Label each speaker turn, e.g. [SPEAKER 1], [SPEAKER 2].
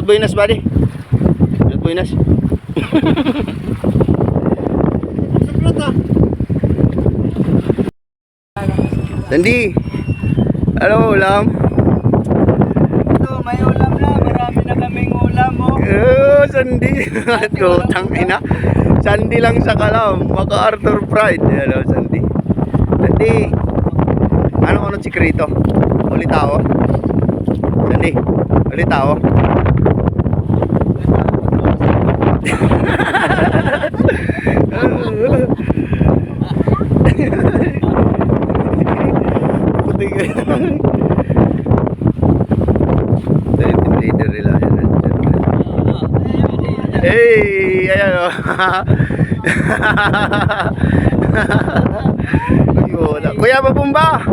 [SPEAKER 1] buenas, buddy. Ingat buenas. Sandy, ano ulam?
[SPEAKER 2] Ito, may ulam na. Marami na kaming ulam, oh.
[SPEAKER 1] Sandy. Tutang ina. Sandy lang sa kalam. MacArthur Pride. Hello, Sandy. Sandy. Anong sikreto? Ulit ako. Sandy, ulit ako. Puti ka. Team leader nila. Hey, ayan o. Kuya Babumba.